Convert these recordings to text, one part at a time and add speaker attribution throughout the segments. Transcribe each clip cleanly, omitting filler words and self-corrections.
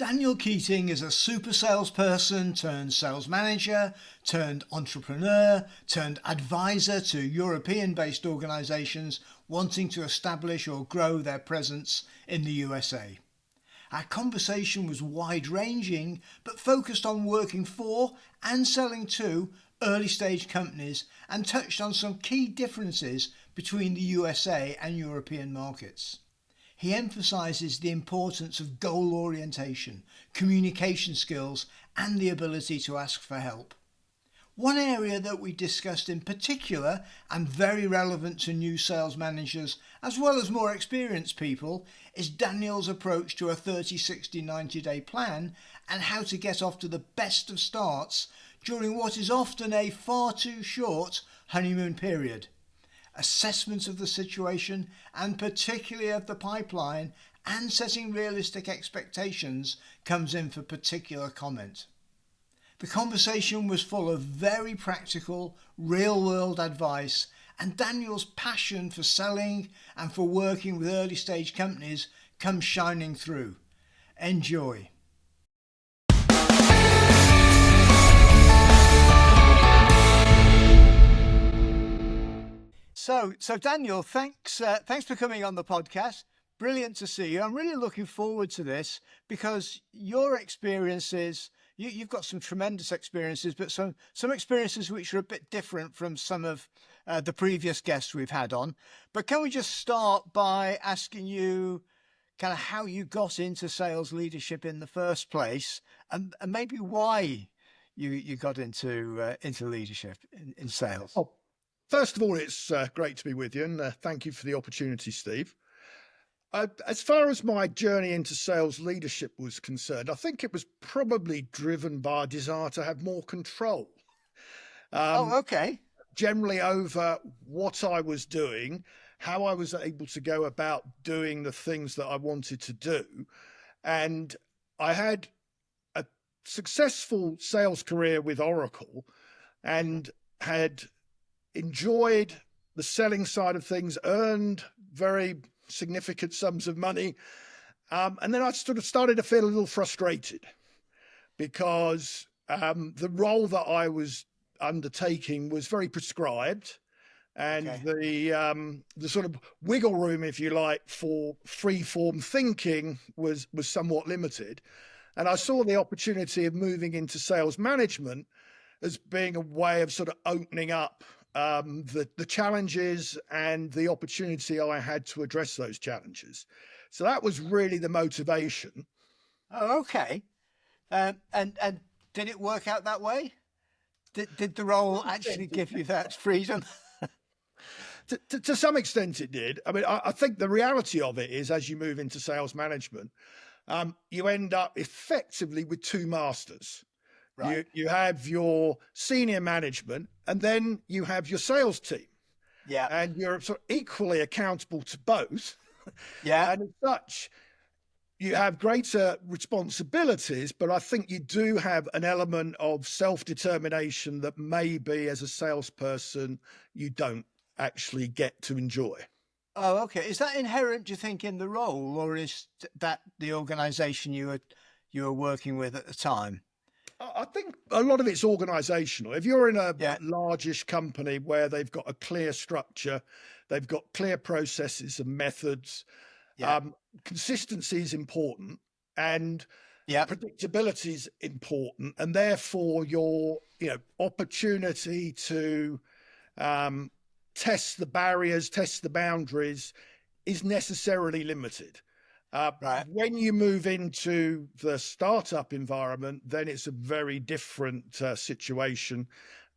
Speaker 1: Daniel Keating is a super salesperson turned sales manager, turned entrepreneur, turned advisor to European-based organisations wanting to establish or grow their presence in the USA. Our conversation was wide-ranging but focused on working for and selling to early-stage companies and touched on some key differences between the USA and European markets. He emphasises the importance of goal orientation, communication skills and the ability to ask for help. One area that we discussed in particular and very relevant to new sales managers as well as more experienced people is Daniel's approach to a 30, 60, 90-day plan and how to get off to the best of starts during what is often a far too short honeymoon period. Assessment of the situation and particularly of the pipeline and setting realistic expectations comes in for particular comment. The conversation was full of very practical, real-world advice and Daniel's passion for selling and for working with early-stage companies comes shining through. Enjoy. So Daniel, thanks for coming on the podcast. Brilliant to see you. I'm really looking forward to this because your experiences, you've got some tremendous experiences, but some experiences which are a bit different from some of the previous guests we've had on. But can we just start by asking you kind of how you got into sales leadership in the first place and maybe why you got into leadership in sales?
Speaker 2: Oh, first of all, it's great to be with you, and thank you for the opportunity, Steve. As far as my journey into sales leadership was concerned, I think it was probably driven by a desire to have more control.
Speaker 1: Okay.
Speaker 2: Generally over what I was doing, how I was able to go about doing the things that I wanted to do. And I had a successful sales career with Oracle and had enjoyed the selling side of things, earned very significant sums of money. And then I sort of started to feel a little frustrated because the role that I was undertaking was very prescribed and the sort of wiggle room, if you like, for free form thinking was somewhat limited. And I saw the opportunity of moving into sales management as being a way of sort of opening up the challenges and the opportunity I had to address those challenges. So that was really the motivation.
Speaker 1: Oh, okay. And did it work out that way? Did the role actually give you that freedom?
Speaker 2: To some extent it did. I mean, I think the reality of it is as you move into sales management, you end up effectively with two masters. Right. You have your senior management and then you have your sales team.
Speaker 1: Yeah.
Speaker 2: And you're sort of equally accountable to both.
Speaker 1: Yeah.
Speaker 2: And as such, you have greater responsibilities, but I think you do have an element of self-determination that maybe as a salesperson, you don't actually get to enjoy.
Speaker 1: Oh, okay. Is that inherent, do you think, in the role, or is that the organization you were working with at the time?
Speaker 2: I think a lot of it's organizational. If you're in a largish company where they've got a clear structure, they've got clear processes and methods, consistency is important and predictability is important. And therefore your opportunity to test the barriers, test the boundaries is necessarily limited. Right. When you move into the startup environment, then it's a very different situation.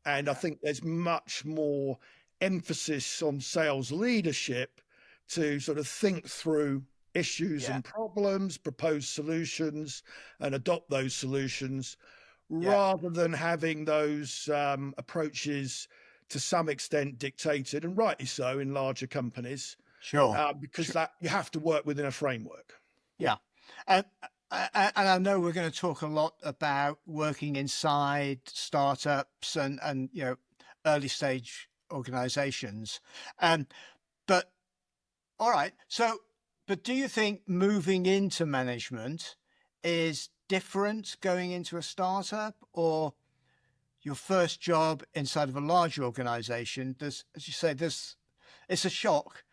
Speaker 2: And I think there's much more emphasis on sales leadership to sort of think through issues and problems, propose solutions and adopt those solutions rather than having those approaches to some extent dictated, and rightly so in larger companies.
Speaker 1: Sure.
Speaker 2: Because that you have to work within a framework.
Speaker 1: Yeah. And I know we're going to talk a lot about working inside startups and early stage organizations. But all right. So, but do you think moving into management is different going into a startup or your first job inside of a large organization? There's, as you say, it's a shock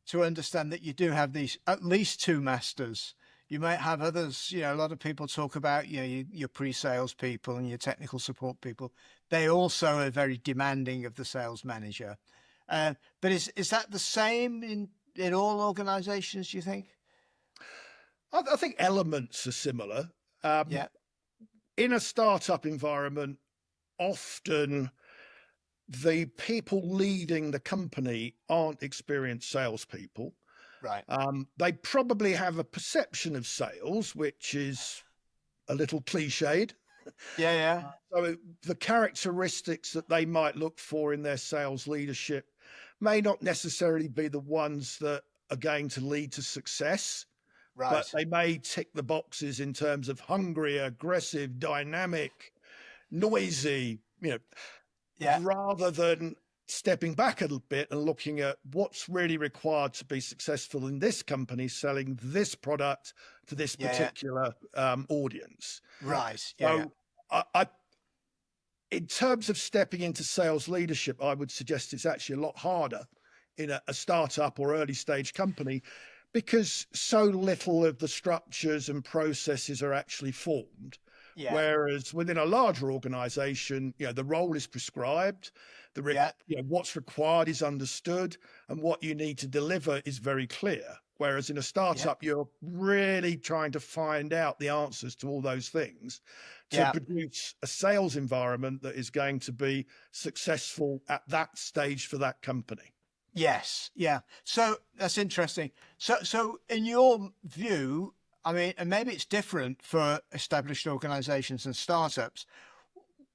Speaker 1: to understand that you do have these at least two masters. You might have others, a lot of people talk about, your pre-sales people and your technical support people. They also are very demanding of the sales manager. But is that the same in all organizations, do you think?
Speaker 2: I think elements are similar.
Speaker 1: Yeah.
Speaker 2: In a startup environment, often the people leading the company aren't experienced salespeople.
Speaker 1: Right.
Speaker 2: They probably have a perception of sales, which is a little cliched.
Speaker 1: Yeah. Yeah.
Speaker 2: So the characteristics that they might look for in their sales leadership may not necessarily be the ones that are going to lead to success, but
Speaker 1: Right.
Speaker 2: they may tick the boxes in terms of hungry, aggressive, dynamic, noisy,
Speaker 1: Yeah.
Speaker 2: rather than stepping back a little bit and looking at what's really required to be successful in this company selling this product to this
Speaker 1: Yeah.
Speaker 2: particular audience.
Speaker 1: Right. Yeah.
Speaker 2: So I, in terms of stepping into sales leadership, I would suggest it's actually a lot harder in a startup or early stage company because so little of the structures and processes are actually formed.
Speaker 1: Yeah.
Speaker 2: Whereas within a larger organization, the role is prescribed, what's required is understood, and what you need to deliver is very clear. Whereas in a startup, you're really trying to find out the answers to all those things to produce a sales environment that is going to be successful at that stage for that company.
Speaker 1: Yes. Yeah. So that's interesting. So in your view, I mean, and maybe it's different for established organizations and startups.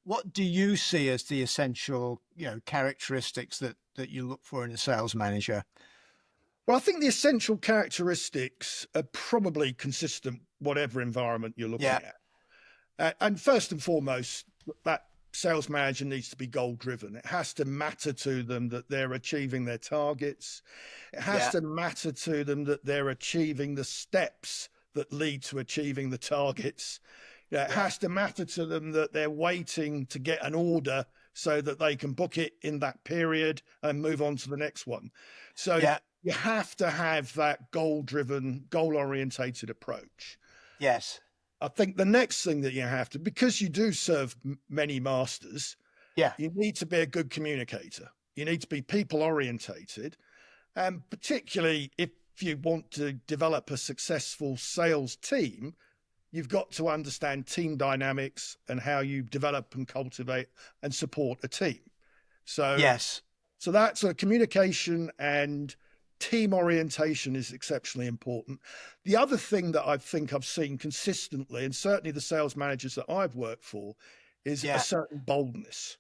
Speaker 1: What do you see as the essential, characteristics that you look for in a sales manager?
Speaker 2: Well, I think the essential characteristics are probably consistent, whatever environment you're looking at. And first and foremost, that sales manager needs to be goal driven. It has to matter to them that they're achieving their targets. It has to matter to them that they're achieving the steps that lead to achieving the targets. It has to matter to them that they're waiting to get an order so that they can book it in that period and move on to the next one. So you have to have that goal-driven, goal-orientated approach.
Speaker 1: Yes.
Speaker 2: I think the next thing that you have to, because you do serve many masters, you need to be a good communicator. You need to be people-orientated. And particularly if you want to develop a successful sales team, you've got to understand team dynamics and how you develop and cultivate and support a team. So that sort of communication and team orientation is exceptionally important. The other thing that I think I've seen consistently, and certainly the sales managers that I've worked for, is a certain boldness.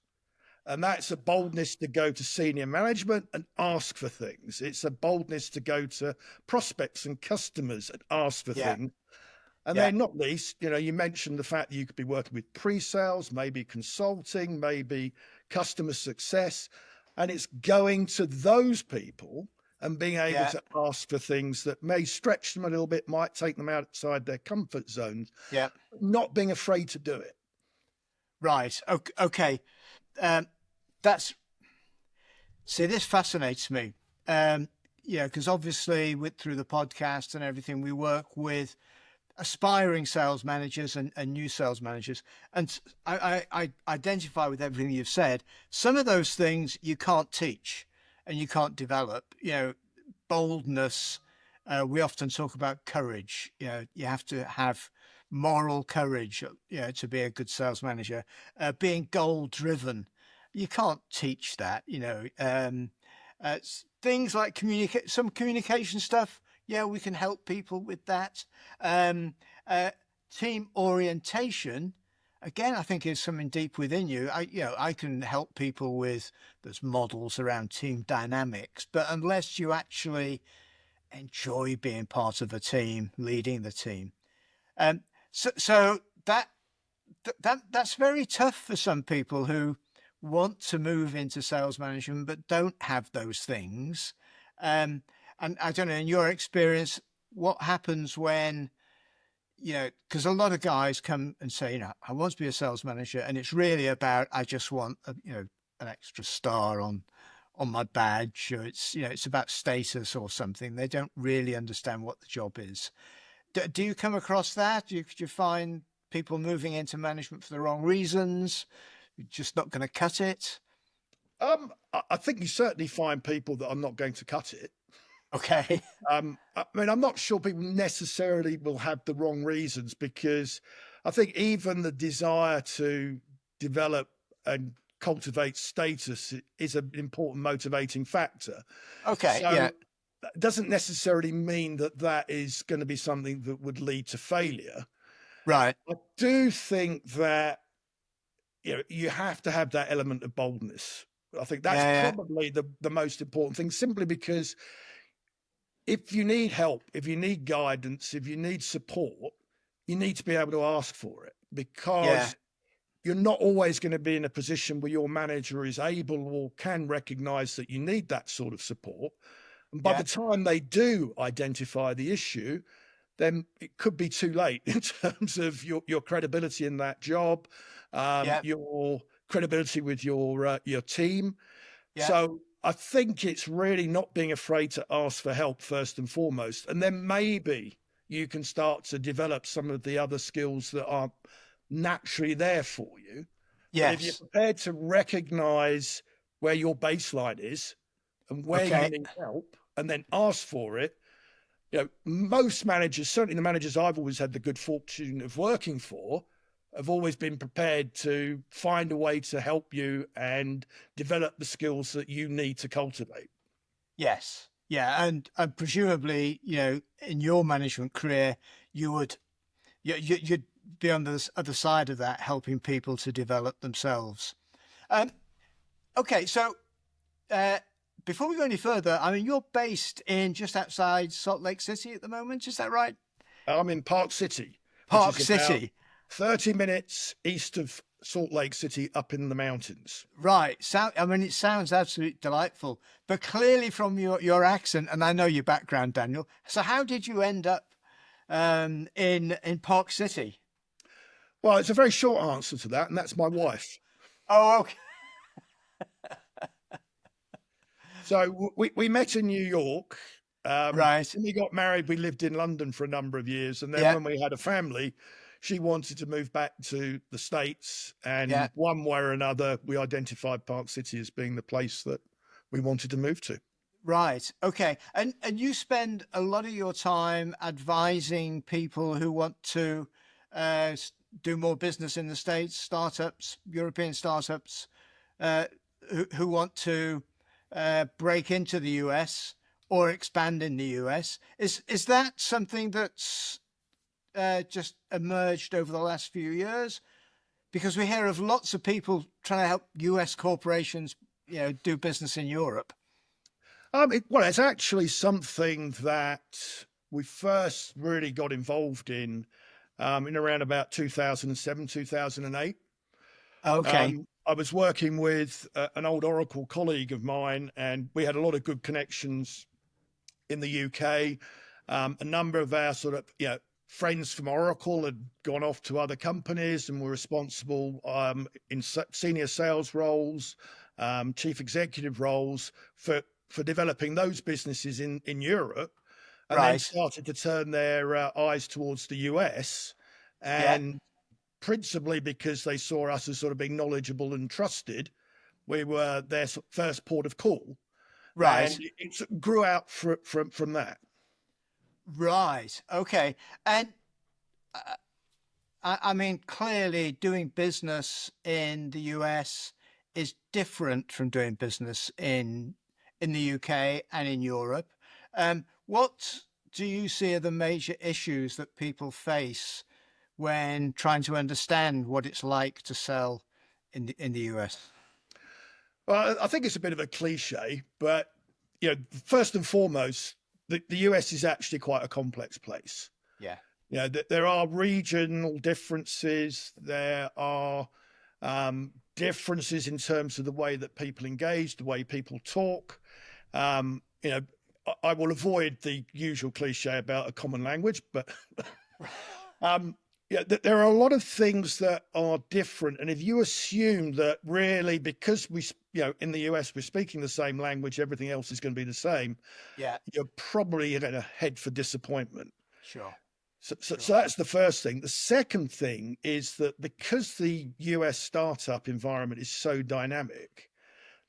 Speaker 2: And that's a boldness to go to senior management and ask for things. It's a boldness to go to prospects and customers and ask for things. And then not least, you mentioned the fact that you could be working with pre-sales, maybe consulting, maybe customer success. And it's going to those people and being able to ask for things that may stretch them a little bit, might take them outside their comfort zones. Not being afraid to do it.
Speaker 1: Right. Okay. This fascinates me. Because obviously through the podcast and everything, we work with aspiring sales managers and new sales managers. And I identify with everything you've said. Some of those things you can't teach and you can't develop, boldness. We often talk about courage. You have to have moral courage, to be a good sales manager. Being goal driven, you can't teach that. Things like communication stuff. Yeah, we can help people with that. Team orientation, again, I think is something deep within you. I can help people with those models around team dynamics, but unless you actually enjoy being part of a team, leading the team, so that's very tough for some people who want to move into sales management but don't have those things. And I don't know, in your experience, what happens when because a lot of guys come and say, I want to be a sales manager, and it's really about I just want an extra star on my badge, or it's about status or something. They don't really understand what the job is. Do you come across that? Do you find people moving into management for the wrong reasons? You're just not going to cut it?
Speaker 2: I think you certainly find people that are not going to cut it.
Speaker 1: Okay.
Speaker 2: I mean, I'm not sure people necessarily will have the wrong reasons, because I think even the desire to develop and cultivate status is an important motivating factor.
Speaker 1: Okay.
Speaker 2: So
Speaker 1: Yeah.
Speaker 2: that doesn't necessarily mean that that is going to be something that would lead to failure.
Speaker 1: Right.
Speaker 2: I do think that you have to have that element of boldness. I think that's
Speaker 1: Yeah.
Speaker 2: probably the most important thing, simply because if you need help, if you need guidance, if you need support, you need to be able to ask for it,
Speaker 1: Yeah.
Speaker 2: because you're not always going to be in a position where your manager is able or can recognize that you need that sort of support. And by
Speaker 1: Yeah.
Speaker 2: the time they do identify the issue, then it could be too late in terms of your credibility in that job,
Speaker 1: Yeah.
Speaker 2: your credibility with your team.
Speaker 1: Yeah.
Speaker 2: So I think it's really not being afraid to ask for help first and foremost, and then maybe you can start to develop some of the other skills that are naturally there for you. But if you're
Speaker 1: Yes.
Speaker 2: prepared to recognize where your baseline is and where you
Speaker 1: Okay.
Speaker 2: need help, and then ask for it, most managers, certainly the managers I've always had the good fortune of working for, have always been prepared to find a way to help you and develop the skills that you need to cultivate.
Speaker 1: Yes. Yeah. And presumably, in your management career, you would you'd be on the other side of that, helping people to develop themselves. Um, okay, so uh, before we go any further, I mean, you're based in just outside Salt Lake City at the moment, is that right?
Speaker 2: I'm in Park City, which
Speaker 1: Park
Speaker 2: is about
Speaker 1: City,
Speaker 2: 30 minutes east of Salt Lake City up in the mountains.
Speaker 1: right? I mean, it sounds absolutely delightful, but clearly from your accent, and I know your background, Daniel. So, how did you end up in Park City?
Speaker 2: Well, it's a very short answer to that, and that's my wife.
Speaker 1: Oh, okay,
Speaker 2: So we met in New York.
Speaker 1: right,
Speaker 2: When we got married, we lived in London for a number of years. And then
Speaker 1: yeah,
Speaker 2: when we had a family, she wanted to move back to the States.
Speaker 1: yeah.
Speaker 2: And one way or another, we identified Park City as being the place that we wanted to move to.
Speaker 1: Right. Okay. And you spend a lot of your time advising people who want to do more business in the States, startups, European startups, uh, who want to break into the US or expand in the US. Is that something that's just emerged over the last few years? Because we hear of lots of people trying to help US corporations, do business in Europe.
Speaker 2: Well, it's actually something that we first really got involved in around about 2007, 2008.
Speaker 1: Okay.
Speaker 2: I was working with an old Oracle colleague of mine, and we had a lot of good connections in the UK. A number of our sort of friends from Oracle had gone off to other companies and were responsible in senior sales roles, chief executive roles for developing those businesses in Europe, and then
Speaker 1: Right.
Speaker 2: started to turn their eyes towards the US.
Speaker 1: Yeah.
Speaker 2: And principally because they saw us as sort of being knowledgeable and trusted, we were their first port of call, and
Speaker 1: Right.
Speaker 2: it grew out from that.
Speaker 1: Right. Okay. And uh, I mean, clearly doing business in the US is different from doing business in the UK and in Europe. What do you see are the major issues that people face when trying to understand what it's like to sell in the US?
Speaker 2: Well, I think it's a bit of a cliche, but first and foremost, the US is actually quite a complex place.
Speaker 1: Yeah.
Speaker 2: There are regional differences. There are differences in terms of the way that people engage, the way people talk. Um, you know, I will avoid the usual cliche about a common language, but Um, yeah, there are a lot of things that are different, and if you assume that really because in the US we're speaking the same language, everything else is going to be the same,
Speaker 1: Yeah,
Speaker 2: you're probably going to head for disappointment.
Speaker 1: sure,
Speaker 2: So
Speaker 1: sure.
Speaker 2: that's the first thing. The second thing is that because the US startup environment is so dynamic,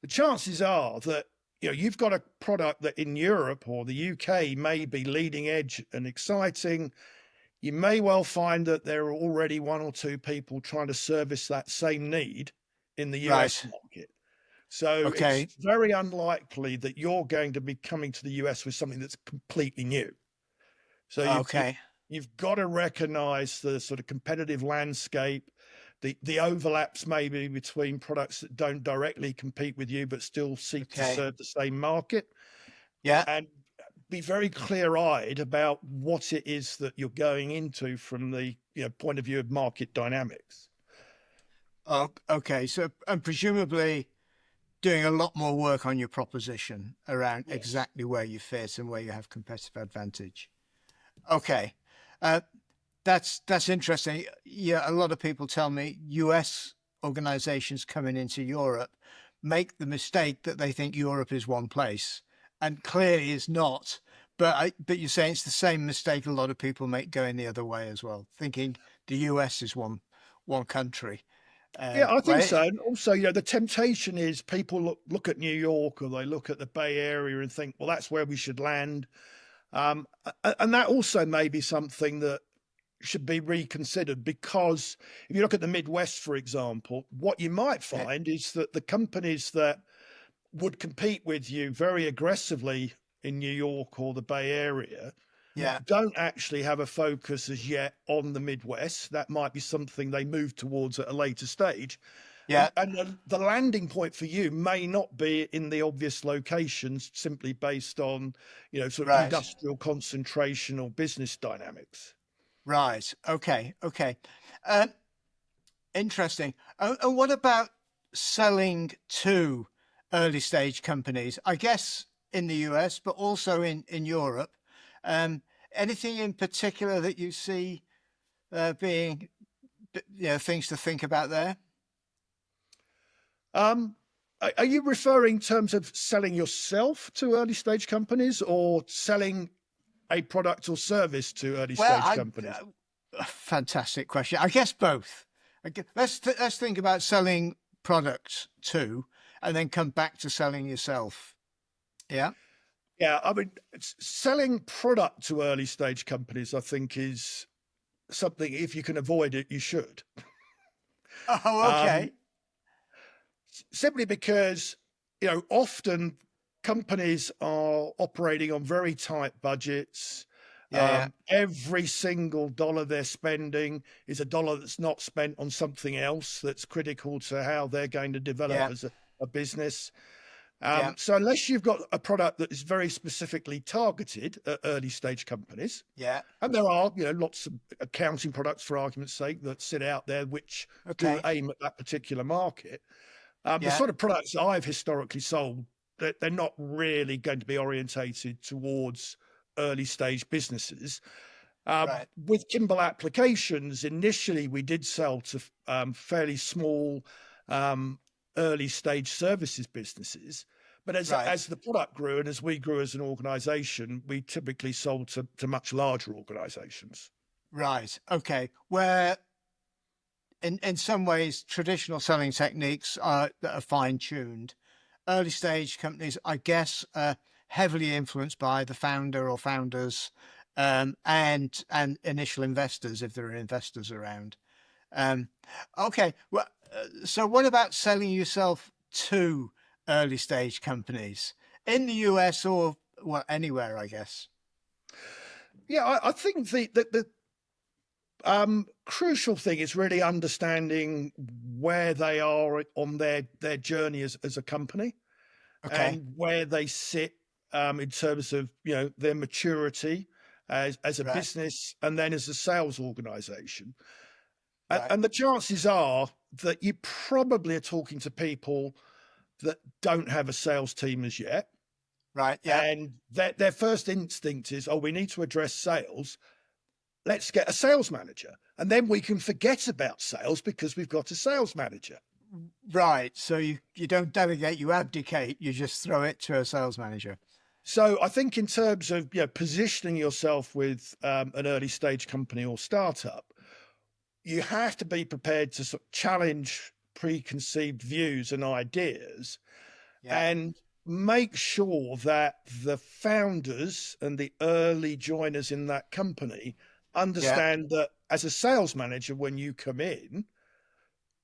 Speaker 2: the chances are that you've got a product that in Europe or the UK may be leading edge and exciting. You may well find that there are already one or two people trying to service that same need in the US
Speaker 1: Right.
Speaker 2: market. So it's
Speaker 1: Okay.
Speaker 2: very unlikely that you're going to be coming to the US with something that's completely new. So
Speaker 1: Okay.
Speaker 2: you've got to recognize the sort of competitive landscape, the overlaps maybe between products that don't directly compete with you but still seek to
Speaker 1: Okay.
Speaker 2: serve the same market,
Speaker 1: Yeah.
Speaker 2: and be very clear-eyed about what it is that you're going into from the point of view of market dynamics.
Speaker 1: Oh, okay. So, and presumably doing a lot more work on your proposition around
Speaker 2: Yes.
Speaker 1: exactly where you fit and where you have competitive advantage. Okay. Uh, that's interesting. Yeah, a lot of people tell me US organizations coming into Europe make the mistake that they think Europe is one place, and clearly is not. But you're saying it's the same mistake a lot of people make going the other way as well, thinking the US is one country.
Speaker 2: Yeah, I think
Speaker 1: Right?
Speaker 2: so. And also, the temptation is people look at New York or they look at the Bay Area and think, well, that's where we should land. And that also may be something that should be reconsidered, because if you look at the Midwest, for example, what you might
Speaker 1: Yeah.
Speaker 2: find is that the companies that would compete with you very aggressively in New York or the Bay Area
Speaker 1: Yeah.
Speaker 2: don't actually have a focus as yet on the Midwest. That might be something they move towards at a later stage.
Speaker 1: Yeah.
Speaker 2: And the landing point for you may not be in the obvious locations simply based on, sort of
Speaker 1: Right.
Speaker 2: industrial concentration or business dynamics.
Speaker 1: Right. Okay. Okay. Uh, Interesting. And what about selling to early stage companies? I guess in the US, but also in Europe. Um, Anything in particular that you see being, things to think about there?
Speaker 2: Um, are you referring in terms of selling yourself to early stage companies or selling a product or service to early
Speaker 1: Well,
Speaker 2: stage companies?
Speaker 1: fantastic question. I guess both. Let's think about selling products too, and then come back to selling yourself. Yeah.
Speaker 2: Yeah, I mean, selling product to early stage companies, I think, is something, if you can avoid it, you should.
Speaker 1: Oh,
Speaker 2: Um,
Speaker 1: okay.
Speaker 2: Simply because, often companies are operating on very tight budgets.
Speaker 1: Yeah, yeah,
Speaker 2: Every single dollar they're spending is a dollar that's not spent on something else that's critical to how they're going to develop
Speaker 1: yeah,
Speaker 2: as a business.
Speaker 1: yeah,
Speaker 2: So unless you've got a product that is very specifically targeted at early stage companies,
Speaker 1: yeah.
Speaker 2: and there are, lots of accounting products, for argument's sake, that sit out there which do
Speaker 1: Okay.
Speaker 2: aim at that particular market. The
Speaker 1: Yeah,
Speaker 2: sort of products that I've historically sold, they're not really going to be orientated towards early stage businesses.
Speaker 1: right,
Speaker 2: With Kimball applications, initially we did sell to fairly small um, early stage services businesses. But
Speaker 1: right,
Speaker 2: as the product grew and as we grew as an organization, we typically sold to much larger organizations.
Speaker 1: right. Okay. Where in some ways traditional selling techniques are that are fine tuned. Early stage companies, I guess, are heavily influenced by the founder or founders, and initial investors if there are investors around. Um, okay. Well, so what about selling yourself to early stage companies in the US or well anywhere, I guess?
Speaker 2: Yeah, I think the crucial thing is really understanding where they are on their journey as a company,
Speaker 1: Okay.
Speaker 2: and where they sit in terms of their maturity as a
Speaker 1: Right.
Speaker 2: business and then as a sales organization.
Speaker 1: Right.
Speaker 2: And the chances are that you probably are talking to people that don't have a sales team as yet,
Speaker 1: Right. Yeah.
Speaker 2: and their first instinct is, oh, we need to address sales, let's get a sales manager. And then we can forget about sales because we've got a sales manager.
Speaker 1: Right. So you don't delegate, you abdicate, you just throw it to a sales manager.
Speaker 2: So I think in terms of positioning yourself with an early stage company or startup, you have to be prepared to sort of challenge preconceived views and ideas,
Speaker 1: Yeah.
Speaker 2: and make sure that the founders and the early joiners in that company
Speaker 1: Yeah.
Speaker 2: understand that as a sales manager, when you come in,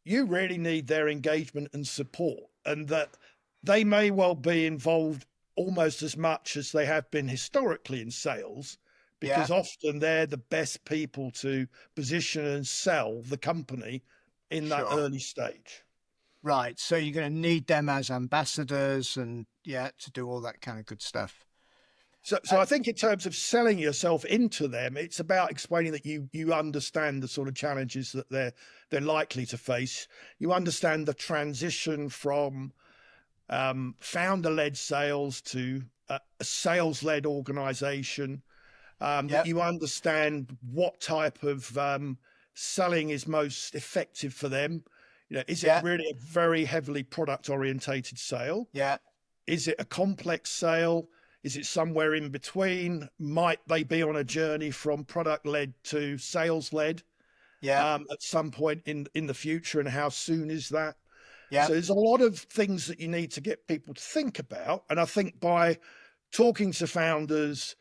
Speaker 2: you really need their engagement and support, and that they may well be involved almost as much as they have been historically in sales,
Speaker 1: Yeah.
Speaker 2: because often they're the best people to position and sell the company in that
Speaker 1: Sure.
Speaker 2: early stage.
Speaker 1: Right. So you're going to need them as ambassadors and yeah, to do all that kind of good stuff.
Speaker 2: So
Speaker 1: Uh,
Speaker 2: I think in terms of selling yourself into them, it's about explaining that you understand the sort of challenges that they're likely to face. You understand the transition from founder-led sales to a sales-led organization. That
Speaker 1: yeah.
Speaker 2: you understand what type of selling is most effective for them. Is it
Speaker 1: Yeah.
Speaker 2: really a very heavily product-orientated sale?
Speaker 1: Yeah.
Speaker 2: Is it a complex sale? Is it somewhere in between? Might they be on a journey from product led to sales led
Speaker 1: Yeah.
Speaker 2: at some point in the future? And how soon is that?
Speaker 1: Yeah.
Speaker 2: So there's a lot of things that you need to get people to think about. And I think by talking to founders,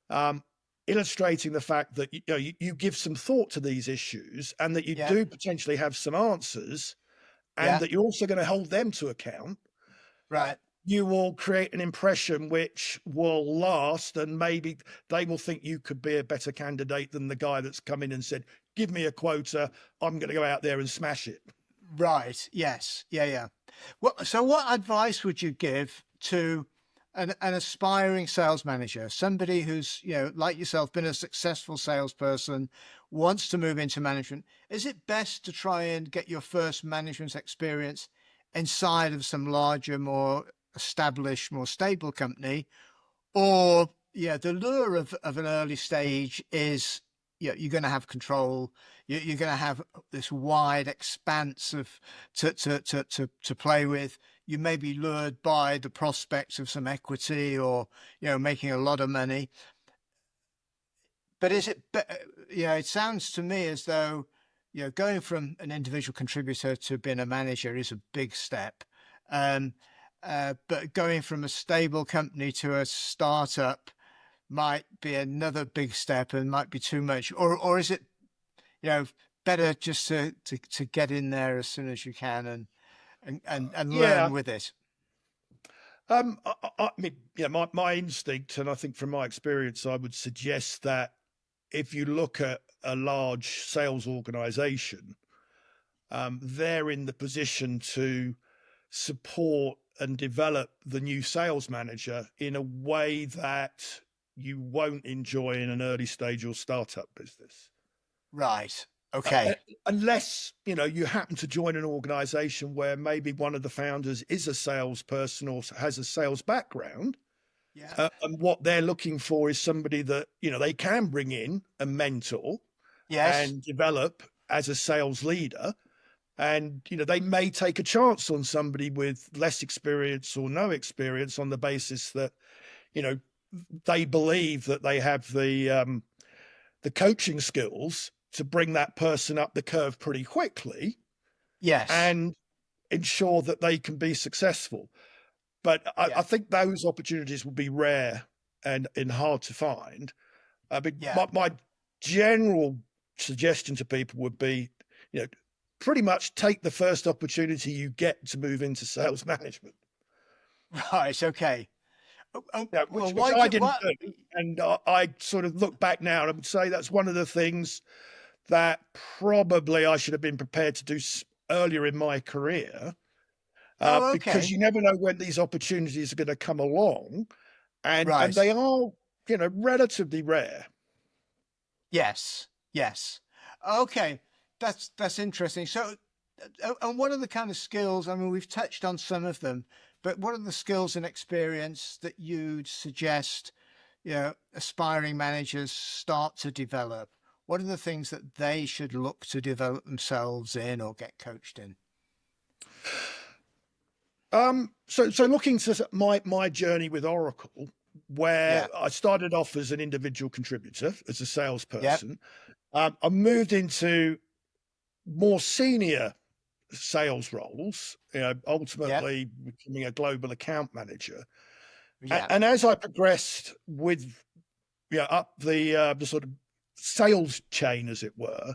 Speaker 2: um, illustrating the fact that you give some thought to these issues and that you
Speaker 1: Yeah.
Speaker 2: do potentially have some answers, and
Speaker 1: Yeah.
Speaker 2: that you're also going to hold them to account,
Speaker 1: Right.
Speaker 2: you will create an impression which will last, and maybe they will think you could be a better candidate than the guy that's come in and said, give me a quota, I'm going to go out there and smash it.
Speaker 1: Right. Yes. Yeah. Yeah. So what advice would you give to an aspiring sales manager, somebody who's, like yourself, been a successful salesperson, wants to move into management? Is it best to try and get your first management experience inside of some larger, more established, more stable company? Or, yeah, the lure of an early stage is, you're going to have control. You're going to have this wide expanse of to play with. You may be lured by the prospects of some equity or, making a lot of money. But it sounds to me as though, going from an individual contributor to being a manager is a big step. Um, but going from a stable company to a startup might be another big step and might be too much. Or is it, you know, better just to get in there as soon as you can and
Speaker 2: Yeah.
Speaker 1: learn with it?
Speaker 2: I mean, yeah, my instinct, and I think from my experience, I would suggest that if you look at a large sales organization, they're in the position to support and develop the new sales manager in a way that you won't enjoy in an early stage or startup business.
Speaker 1: Right.
Speaker 2: Uh, uh,
Speaker 1: Okay.
Speaker 2: Unless you happen to join an organization where maybe one of the founders is a salesperson or has a sales background,
Speaker 1: Yeah.
Speaker 2: and what they're looking for is somebody that they can bring in and mentor
Speaker 1: Yes.
Speaker 2: and develop as a sales leader. And they may take a chance on somebody with less experience or no experience on the basis that you know they believe that they have the coaching skills to bring that person up the curve pretty quickly
Speaker 1: Yes.
Speaker 2: and ensure that they can be successful. But I
Speaker 1: Yeah.
Speaker 2: think those opportunities will be rare and hard to find. I mean,
Speaker 1: Yeah.
Speaker 2: my general suggestion to people would be, you know, pretty much take the first opportunity you get to move into sales management.
Speaker 1: Right. Okay. Well,
Speaker 2: Which
Speaker 1: why
Speaker 2: I
Speaker 1: do
Speaker 2: didn't
Speaker 1: what?
Speaker 2: do, and I sort of look back now, and I would say that's one of the things that probably I should have been prepared to do earlier in my career,
Speaker 1: Oh,
Speaker 2: because
Speaker 1: okay.
Speaker 2: you never know when these opportunities are going to come along, and
Speaker 1: Right.
Speaker 2: they are relatively rare.
Speaker 1: Yes. Yes. Okay. That's interesting. So, and what are the kind of skills? I mean, we've touched on some of them, but what are the skills and experience that you'd suggest, aspiring managers start to develop? what are the things that they should look to develop themselves in or get coached in?
Speaker 2: So looking to my journey with Oracle, where
Speaker 1: Yeah.
Speaker 2: I started off as an individual contributor, as a
Speaker 1: Yep.
Speaker 2: salesperson, I moved into more senior sales roles,
Speaker 1: Yep.
Speaker 2: ultimately becoming a global account manager.
Speaker 1: Yeah.
Speaker 2: And as I progressed with, up the sort of sales chain, as it were,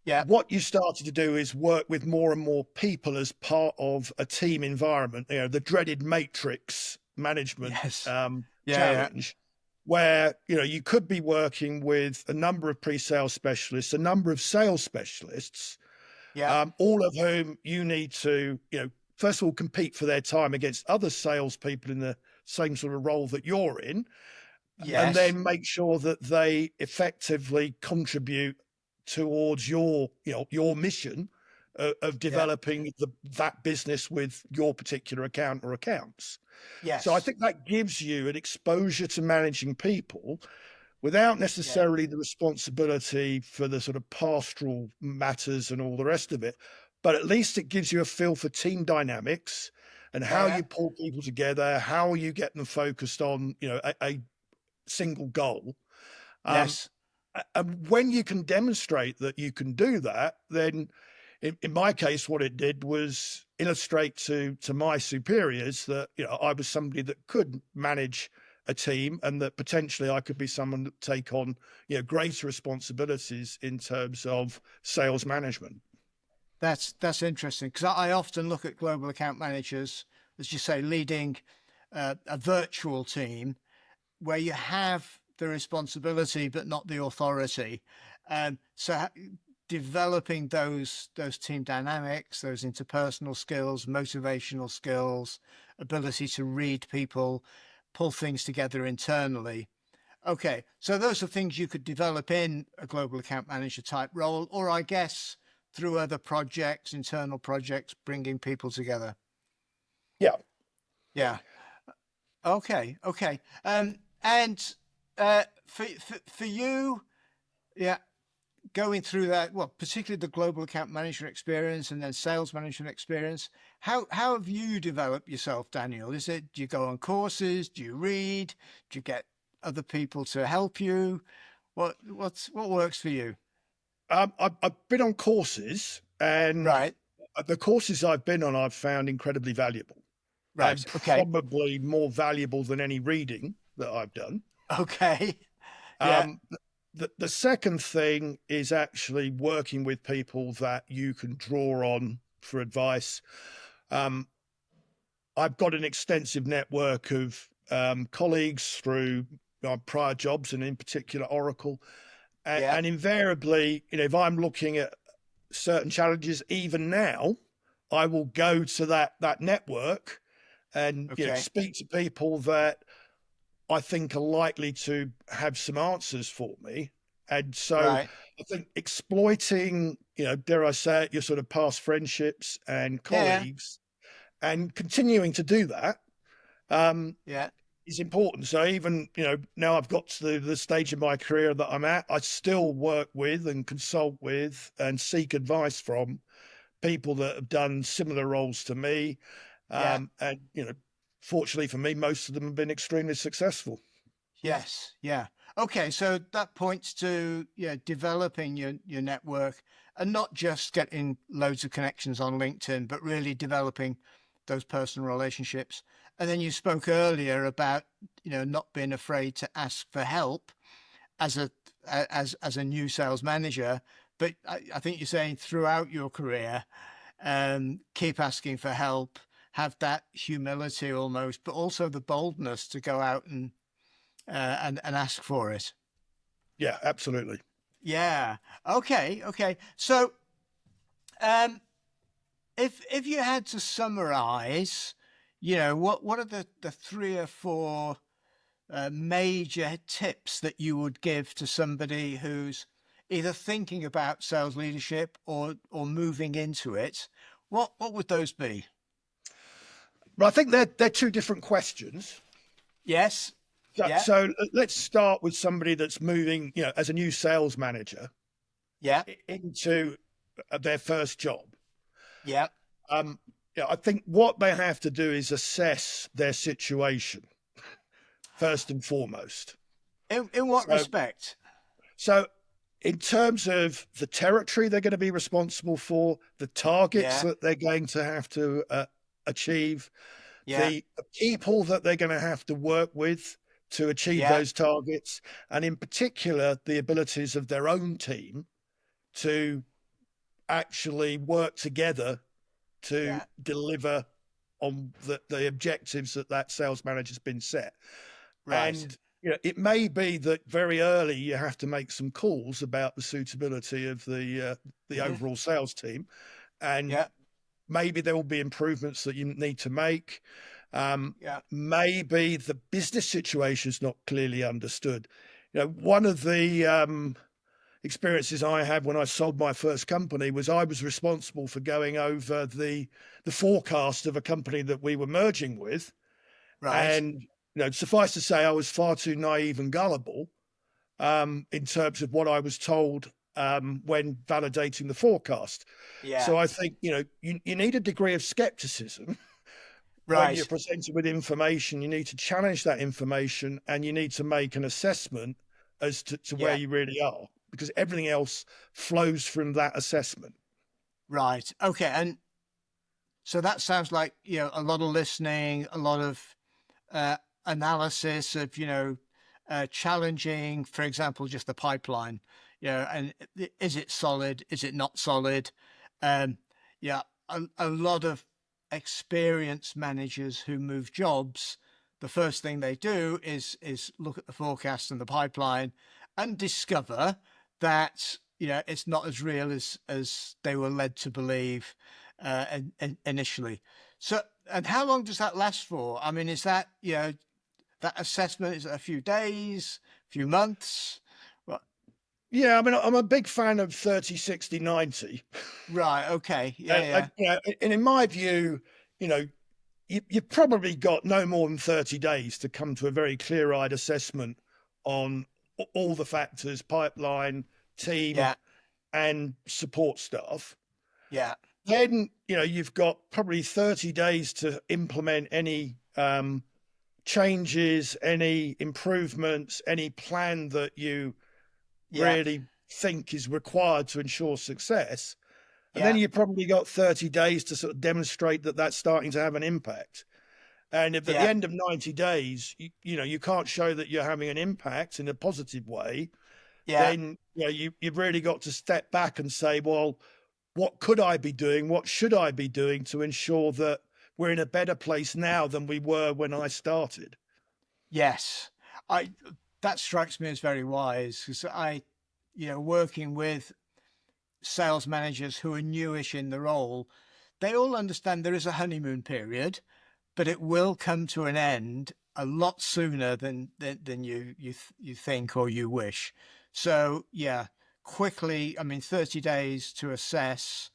Speaker 1: Yep.
Speaker 2: what you started to do is work with more and more people as part of a team environment, the dreaded matrix management
Speaker 1: Yes. Yeah. Yeah.
Speaker 2: challenge, where you could be working with a number of pre-sales specialists, a number of sales specialists,
Speaker 1: Yep.
Speaker 2: all of whom you need to, first of all, compete for their time against other salespeople in the same sort of role that you're in, and
Speaker 1: Yes.
Speaker 2: then make sure that they effectively contribute towards your mission of
Speaker 1: Yep.
Speaker 2: developing that business with your particular account or accounts. So I
Speaker 1: Yes.
Speaker 2: think that gives you an exposure to managing people without
Speaker 1: Yeah.
Speaker 2: necessarily the responsibility for the sort of pastoral matters and all the rest of it. But at least it gives you a feel for team dynamics and
Speaker 1: Yeah.
Speaker 2: how
Speaker 1: Yeah.
Speaker 2: you pull people together, how you get them focused on, a single goal. Um,
Speaker 1: Yes.
Speaker 2: and when you can demonstrate that you can do that, then in my case, what it did was illustrate to my superiors that I was somebody that could manage a team, and that potentially I could be someone that take on greater responsibilities in terms of sales management.
Speaker 1: That's interesting because I often look at global account managers, as you say, leading a virtual team where you have the responsibility but not the authority. So developing those team dynamics, those interpersonal skills, motivational skills, ability to read people, pull things together internally. Okay, so those are things you could develop in a global account manager type role, or I guess through other projects, internal projects, bringing people together.
Speaker 2: Yeah.
Speaker 1: Yeah. Okay. Okay. And for you, yeah, going through that, well, particularly the global account manager experience and then sales management experience, how have you developed yourself, Daniel? Is it, do you go on courses? Do you read? Do you get other people to help you? What works for you?
Speaker 2: I've been on courses, and
Speaker 1: Right.
Speaker 2: the courses I've been on, I've found incredibly valuable, and
Speaker 1: Right. Okay.
Speaker 2: probably more valuable than any reading that I've done.
Speaker 1: Okay. Yeah.
Speaker 2: Um, the second thing is actually working with people that you can draw on for advice. Um, I've got an extensive network of colleagues through prior jobs, and in particular Oracle.
Speaker 1: Yeah.
Speaker 2: And invariably, if I'm looking at certain challenges, even now, I will go to that network and
Speaker 1: Okay.
Speaker 2: speak to people that I think are likely to have some answers for me. And so
Speaker 1: Right.
Speaker 2: I think exploiting, dare I say it, your sort of past friendships and
Speaker 1: Yeah.
Speaker 2: colleagues, and continuing to do that, um,
Speaker 1: Yeah.
Speaker 2: is important. So even, now I've got to the stage in my career that I'm at, I still work with and consult with and seek advice from people that have done similar roles to me.
Speaker 1: Yeah.
Speaker 2: And, fortunately for me, most of them have been extremely successful.
Speaker 1: Yes, yeah. Okay, so that points to, yeah, developing your network and not just getting loads of connections on LinkedIn, but really developing those personal relationships. And then you spoke earlier about, not being afraid to ask for help as a new sales manager. But I think you're saying throughout your career, keep asking for help, have that humility almost, but also the boldness to go out and ask for it.
Speaker 2: Yeah, absolutely.
Speaker 1: Yeah. Okay. Okay. So, um, if you had to summarize, what are the three or four major tips that you would give to somebody who's either thinking about sales leadership or moving into it? What would those be?
Speaker 2: But I think they're two different questions.
Speaker 1: Yes.
Speaker 2: So,
Speaker 1: Yeah.
Speaker 2: so let's start with somebody that's moving, as a new sales manager
Speaker 1: Yeah.
Speaker 2: into their first job.
Speaker 1: Yeah.
Speaker 2: Um, I think what they have to do is assess their situation first and foremost.
Speaker 1: In what
Speaker 2: So,
Speaker 1: respect?
Speaker 2: so in terms of the territory they're going to be responsible for, the targets
Speaker 1: Yeah.
Speaker 2: that they're going to have to achieve,
Speaker 1: Yeah.
Speaker 2: the people that they're going to have to work with to achieve
Speaker 1: Yeah.
Speaker 2: those targets, and in particular, the abilities of their own team to actually work together to
Speaker 1: Yeah.
Speaker 2: deliver on the objectives that sales manager's been set.
Speaker 1: Right.
Speaker 2: And it may be that very early you have to make some calls about the suitability of the
Speaker 1: Hmm.
Speaker 2: overall sales team, and
Speaker 1: Yeah.
Speaker 2: maybe there will be improvements that you need to make.
Speaker 1: Yeah.
Speaker 2: Maybe the business situation is not clearly understood. One of the experiences I had when I sold my first company was I was responsible for going over the forecast of a company that we were merging with,
Speaker 1: Right.
Speaker 2: and suffice to say, I was far too naive and gullible in terms of what I was told when validating the forecast.
Speaker 1: Yeah.
Speaker 2: So I think you need a degree of skepticism when you're
Speaker 1: Right.
Speaker 2: presented with information. You need to challenge that information, and you need to make an assessment as to where
Speaker 1: Yeah.
Speaker 2: you really are, because everything else flows from that assessment.
Speaker 1: Right. Okay. And so that sounds like, a lot of listening, a lot of uh, analysis of, challenging, for example, just the pipeline, and is it solid? Is it not solid? Um, yeah, a lot of experienced managers who move jobs, the first thing they do is look at the forecast and the pipeline and discover that it's not as real as they were led to believe initially. So, and how long does that last for? I mean, is that that assessment, is it a few days, a few months? Well,
Speaker 2: Yeah, I mean, I'm a big fan of 30, 60, 90.
Speaker 1: right. Okay. Yeah.
Speaker 2: And,
Speaker 1: Yeah.
Speaker 2: and in my view, you know, you've probably got no more than 30 days to come to a very clear-eyed assessment on all the factors: pipeline, team,
Speaker 1: Yeah.
Speaker 2: and support staff.
Speaker 1: Yeah.
Speaker 2: Then you've got probably 30 days to implement any changes, any improvements, any plan that you
Speaker 1: Yeah.
Speaker 2: really think is required to ensure success. And then
Speaker 1: Yeah.
Speaker 2: you probably got 30 days to sort of demonstrate that that's starting to have an impact. And if at the
Speaker 1: Yeah.
Speaker 2: end of 90 days, you can't show that you're having an impact in a positive way,
Speaker 1: Yeah.
Speaker 2: then you've really got to step back and say, well, what could I be doing? What should I be doing to ensure that we're in a better place now than we were when I started?
Speaker 1: Yes. I That strikes me as very wise because working with sales managers who are newish in the role, they all understand there is a honeymoon period, but it will come to an end a lot sooner than you think or you wish. So yeah, quickly. I mean, 30 days to assess.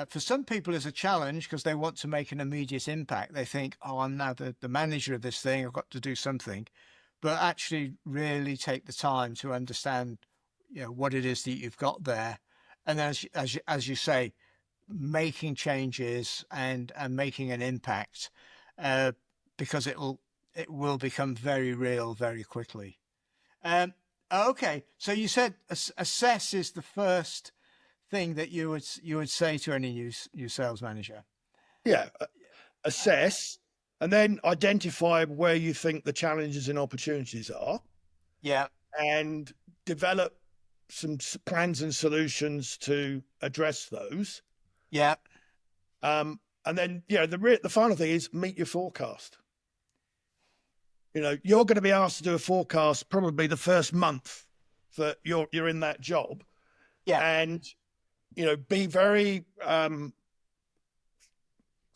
Speaker 1: For some people, is a challenge because they want to make an immediate impact. They think, "Oh, I'm now the manager of this thing. I've got to do something," but actually, really take the time to understand, what it is that you've got there, and then as you say, making changes and making an impact, uh, because it will become very real very quickly. Um, okay, so you said assess is the first thing that you would say to any new sales manager.
Speaker 2: Yeah, assess and then identify where you think the challenges and opportunities are,
Speaker 1: Yeah,
Speaker 2: and develop some plans and solutions to address those.
Speaker 1: yeah,
Speaker 2: And then, the final thing is meet your forecast. You're going to be asked to do a forecast probably the first month that you're in that job,
Speaker 1: yeah,
Speaker 2: and be very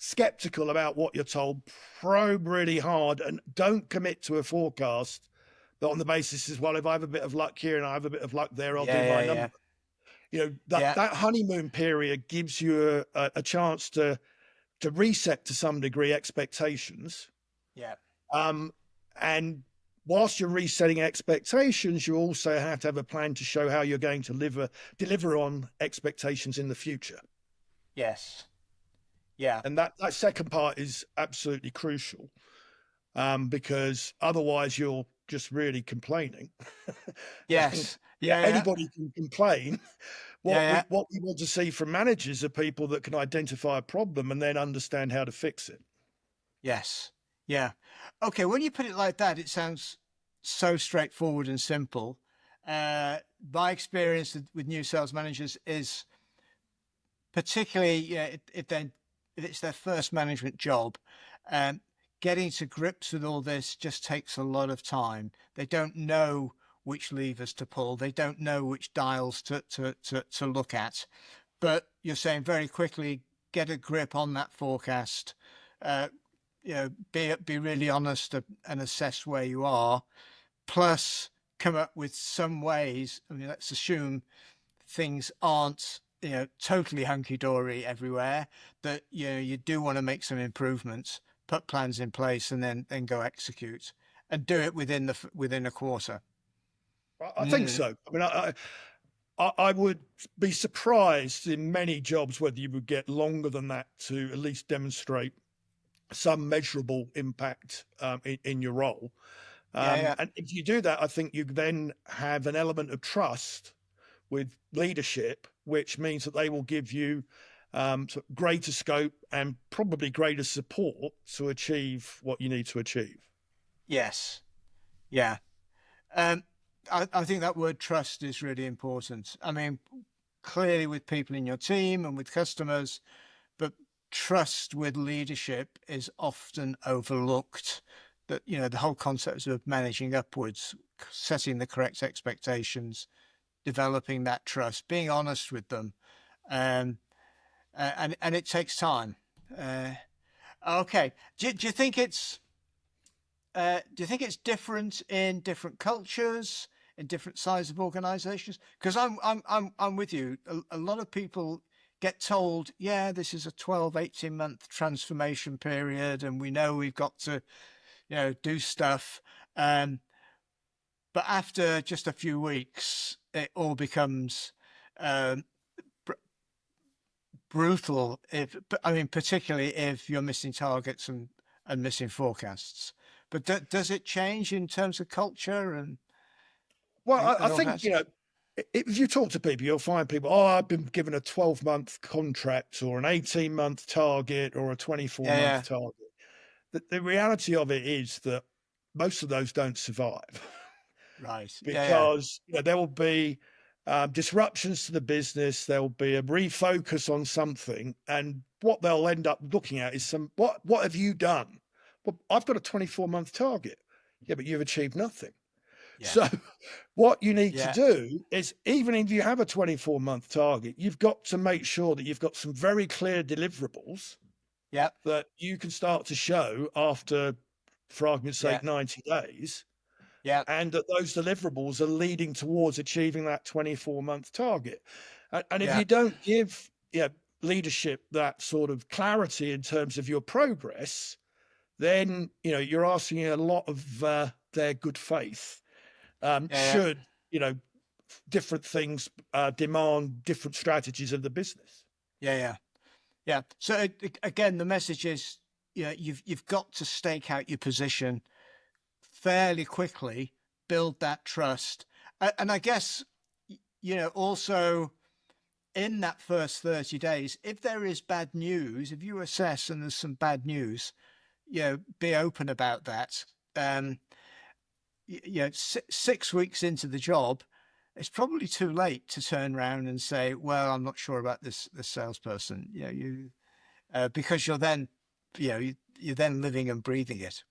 Speaker 2: skeptical about what you're told. Probe really hard, and don't commit to a forecast that on the basis is, well, if I have a bit of luck here and I have a bit of luck there, I'll
Speaker 1: yeah,
Speaker 2: do my
Speaker 1: yeah,
Speaker 2: number.
Speaker 1: yeah,
Speaker 2: That
Speaker 1: yeah,
Speaker 2: that honeymoon period gives you a chance to reset to some degree expectations,
Speaker 1: yeah,
Speaker 2: um, and whilst you're resetting expectations, you also have to have a plan to show how you're going to deliver on expectations in the future.
Speaker 1: Yes. Yeah.
Speaker 2: And that second part is absolutely crucial, because otherwise you're just really complaining. And
Speaker 1: Yes. Yeah. Yeah.
Speaker 2: anybody can complain.
Speaker 1: Yeah. Yeah.
Speaker 2: What we want to see from managers are people that can identify a problem and then understand how to fix it.
Speaker 1: Yes. Yeah. Okay. When you put it like that, it sounds so straightforward and simple. My experience with new sales managers is particularly, if it's their first management job, um, getting to grips with all this just takes a lot of time. They don't know which levers to pull. They don't know which dials to look at. But you're saying very quickly, get a grip on that forecast. Uh, be really honest and assess where you are. Plus, come up with some ways. I mean, let's assume things aren't totally hunky-dory everywhere, that you do want to make some improvements, put plans in place, and then go execute and do it within a quarter.
Speaker 2: I think so. I mean, I would be surprised in many jobs whether you would get longer than that to at least demonstrate some measurable impact in your role.
Speaker 1: Yeah.
Speaker 2: And if you do that, I think you then have an element of trust with leadership, which means that they will give you sort of greater scope and probably greater support to achieve what you need to achieve.
Speaker 1: Yes. Yeah. um I think that word trust is really important. I mean, clearly with people in your team and with customers, but trust with leadership is often overlooked. That the whole concept of managing upwards, setting the correct expectations, developing that trust, being honest with them, um, and it takes time. Uh, okay, do you think it's different in different cultures, in different sizes of organizations? Because I'm with you. A lot of people get told, yeah, this is a 12, 18-month transformation period, and we know we've got to, do stuff. Um, but after just a few weeks, it all becomes um, br- brutal. Particularly if you're missing targets and missing forecasts. But does it change in terms of culture
Speaker 2: Well, I
Speaker 1: and all
Speaker 2: think,
Speaker 1: that?
Speaker 2: if you talk to people, you'll find people, oh, I've been given a 12-month contract or an 18-month target or a 24
Speaker 1: Yeah,
Speaker 2: month
Speaker 1: yeah,
Speaker 2: target. The reality of it is that most of those don't survive
Speaker 1: right. Yeah, yeah,
Speaker 2: because there will be disruptions to the business. There will be a refocus on something, and what they'll end up looking at is what have you done? Well, I've got a 24-month target. Yeah, but you've achieved nothing.
Speaker 1: yeah,
Speaker 2: So what you need to
Speaker 1: yeah,
Speaker 2: do is, even if you have a 24-month target, you've got to make sure that you've got some very clear deliverables
Speaker 1: yeah,
Speaker 2: that you can start to show after, for argument's
Speaker 1: yeah,
Speaker 2: sake, 90 days,
Speaker 1: yeah,
Speaker 2: and that those deliverables are leading towards achieving that 24-month target. And if
Speaker 1: yeah,
Speaker 2: you don't give leadership that sort of clarity in terms of your progress, then you're asking a lot of their good faith.
Speaker 1: yeah,
Speaker 2: Should different things demand different strategies of the business?
Speaker 1: yeah, yeah, yeah. So again, the message is, you've got to stake out your position fairly quickly, build that trust, and I guess also in that first 30 days, if there is bad news, if you assess and there's some bad news, be open about that. Um, 6 weeks into the job, it's probably too late to turn around and say, "Well, I'm not sure about this salesperson." Because you're then, you're then living and breathing it.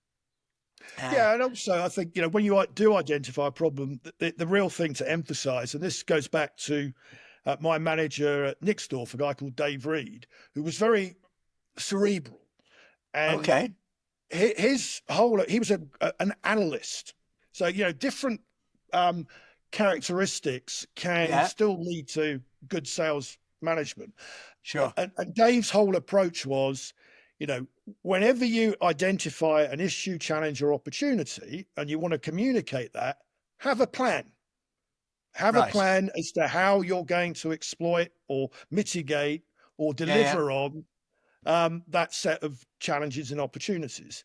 Speaker 1: Uh,
Speaker 2: Yeah, and also I think when you do identify a problem, the real thing to emphasise, and this goes back to my manager at Nixdorf, a guy called Dave Reed, who was very cerebral, and
Speaker 1: okay.
Speaker 2: his whole he was an analyst, so different um, characteristics can
Speaker 1: Yeah.
Speaker 2: still lead to good sales management.
Speaker 1: Sure.
Speaker 2: And Dave's whole approach was, You know, whenever you identify an issue, challenge, or opportunity, and you want to communicate that, have a plan. Have a
Speaker 1: Right.
Speaker 2: plan as to how you're going to exploit or mitigate or
Speaker 1: Yeah, yeah,
Speaker 2: deliver on that set of challenges and opportunities.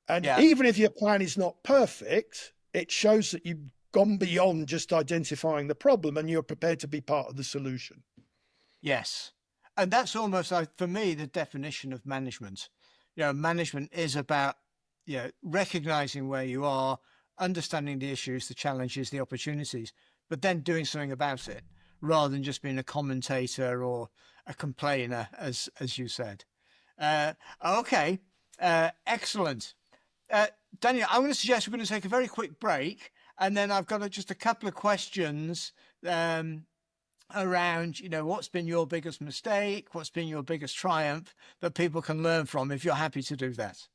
Speaker 2: And
Speaker 1: yeah.
Speaker 2: even if your plan is not perfect, it shows that you've gone beyond just identifying the problem and you're prepared to be part of the solution.
Speaker 1: Yes. And that's almost like, for me, the definition of management. Management is about, recognizing where you are, understanding the issues, the challenges, the opportunities, but then doing something about it rather than just being a commentator or a complainer, as you said. Okay. Excellent. Daniel, I'm going to suggest we're going to take a very quick break, and then I've got just a couple of questions around, what's been your biggest mistake, what's been your biggest triumph that people can learn from, if you're happy to do that.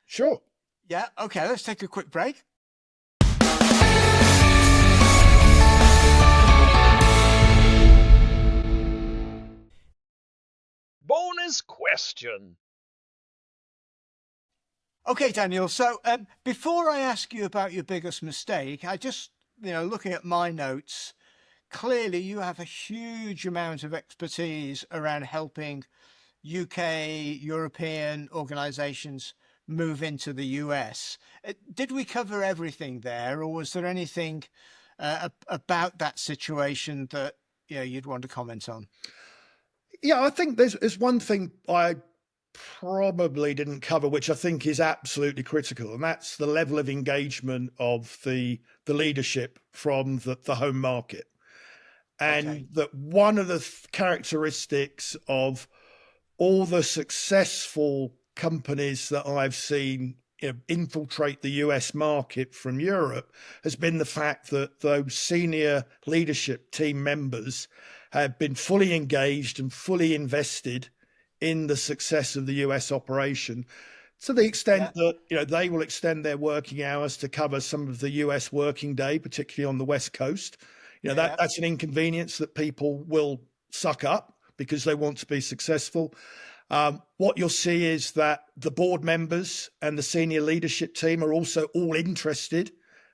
Speaker 2: Sure.
Speaker 1: Yeah. Okay. Let's take a quick break.
Speaker 3: Bonus question.
Speaker 1: Okay, Daniel. So before I ask you about your biggest mistake, I just, looking at my notes, clearly you have a huge amount of expertise around helping UK, European organizations move into the US. Did we cover everything there, or was there anything about that situation that you'd want to comment on?
Speaker 2: Yeah, I think there's one thing I probably didn't cover, which I think is absolutely critical, and that's the level of engagement of the leadership from the home market.
Speaker 1: Okay.
Speaker 2: And that one of the characteristics of all the successful companies that I've seen infiltrate the US market from Europe has been the fact that those senior leadership team members have been fully engaged and fully invested in the success of the US operation, to the extent
Speaker 1: Yeah.
Speaker 2: that they will extend their working hours to cover some of the US working day, particularly on the West Coast.
Speaker 1: Yeah.
Speaker 2: That's an inconvenience that people will suck up because they want to be successful. What you'll see is that the board members and the senior leadership team are also all interested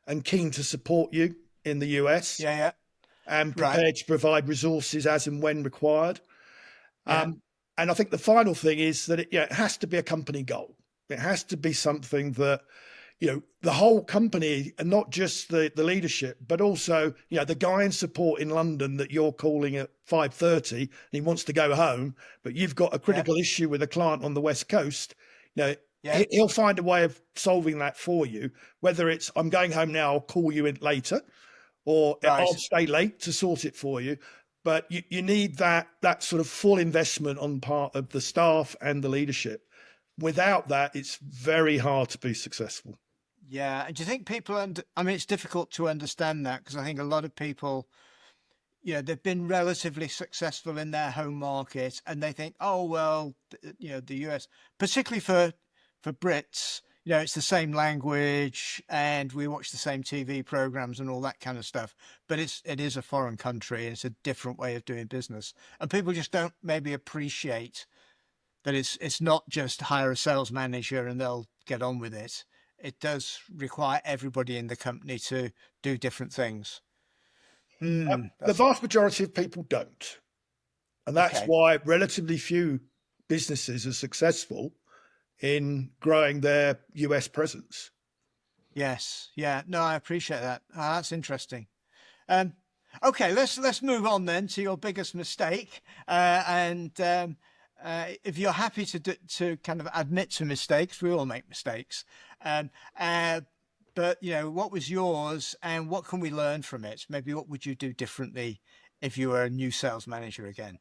Speaker 2: and keen to support you in the US,
Speaker 1: Yeah. Yeah.
Speaker 2: and
Speaker 1: Right.
Speaker 2: prepared to provide resources as and when required.
Speaker 1: Yeah.
Speaker 2: And I think the final thing is that it has to be a company goal. It has to be something that the whole company, and not just the leadership, but also the guy in support in London that you're calling at 5:30 and he wants to go home, but you've got a
Speaker 1: Yeah.
Speaker 2: critical issue with a client on the West Coast.
Speaker 1: Yeah.
Speaker 2: He'll find a way of solving that for you, whether it's I'm going home now, I'll call you in later, or I'll
Speaker 1: Right.
Speaker 2: stay late to sort it for you. But you need that sort of full investment on part of the staff and the leadership. Without that, it's very hard to be successful.
Speaker 1: Yeah. And do you think people, I mean, it's difficult to understand that, because I think a lot of people, they've been relatively successful in their home market, and they think, oh, well, the US, particularly for Brits, it's the same language and we watch the same TV programs and all that kind of stuff. But it is a foreign country and it's a different way of doing business. And people just don't maybe appreciate that it's not just hire a sales manager and they'll get on with it. It does require everybody in the company to do different things.
Speaker 2: The
Speaker 1: That's
Speaker 2: vast majority of people don't. And that's
Speaker 1: okay.
Speaker 2: why relatively few businesses are successful in growing their US presence.
Speaker 1: Yes. Yeah. No, I appreciate that. That's interesting. Um, okay, let's move on then to your biggest mistake. And if you're happy to kind of admit to mistakes, we all make mistakes. Um, uh, but what was yours, and what can we learn from it? Maybe what would you do differently if you were a new sales manager again?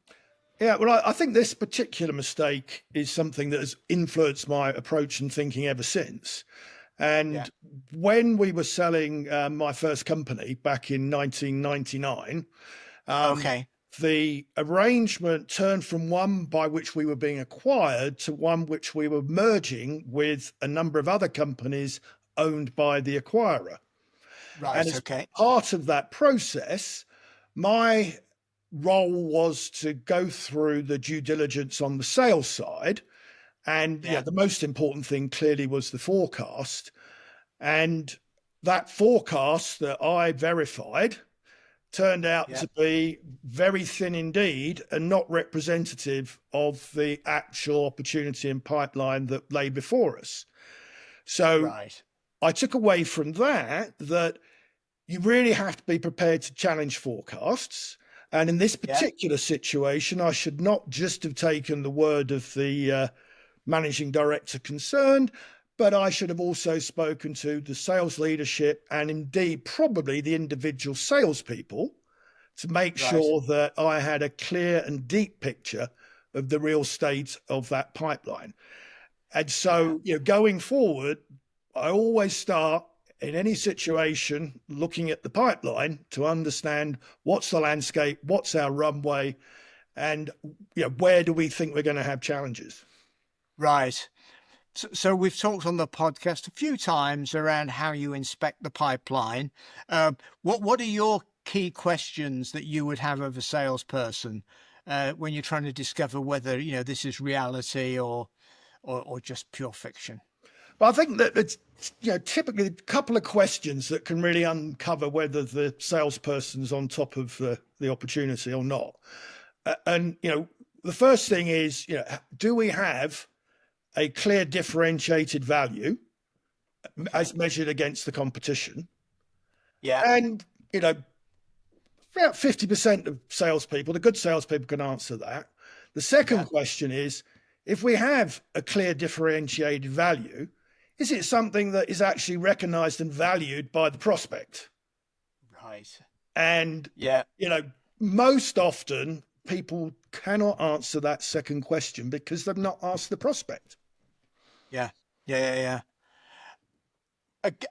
Speaker 2: Yeah, well, I think this particular mistake is something that has influenced my approach and thinking ever since.
Speaker 1: Yeah.
Speaker 2: And when we were selling my first company back in 1999,
Speaker 1: Okay.
Speaker 2: the arrangement turned from one by which we were being acquired to one which we were merging with a number of other companies owned by the acquirer. And
Speaker 1: Right.
Speaker 2: as
Speaker 1: Okay.
Speaker 2: part of that process, my role was to go through the due diligence on the sales side And
Speaker 1: Yeah.
Speaker 2: the most important thing clearly was the forecast. And that forecast that I verified turned out
Speaker 1: Yeah.
Speaker 2: to be very thin indeed and not representative of the actual opportunity and pipeline that lay before us. So
Speaker 1: Right.
Speaker 2: I took away from that you really have to be prepared to challenge forecasts. And in this
Speaker 1: Yeah.
Speaker 2: particular situation, I should not just have taken the word of the managing director concerned, but I should have also spoken to the sales leadership and indeed probably the individual salespeople to make
Speaker 1: Right.
Speaker 2: sure that I had a clear and deep picture of the real state of that pipeline. And so, going forward, I always start in any situation looking at the pipeline to understand what's the landscape, what's our runway, and where do we think we're going to have challenges.
Speaker 1: Right. So we've talked on the podcast a few times around how you inspect the pipeline. What are your key questions that you would have of a salesperson when you're trying to discover whether this is reality or just pure fiction?
Speaker 2: Well, I think that it's typically a couple of questions that can really uncover whether the salesperson's on top of the opportunity or not. And the first thing is, do we have a clear differentiated value as measured against the competition?
Speaker 1: Yeah.
Speaker 2: And about 50% of salespeople, the good salespeople, can answer that. The second question is, if we have a clear differentiated value, is it something that is actually recognized and valued by the prospect?
Speaker 1: Right.
Speaker 2: And most often people cannot answer that second question because they've not asked the prospect.
Speaker 1: Yeah.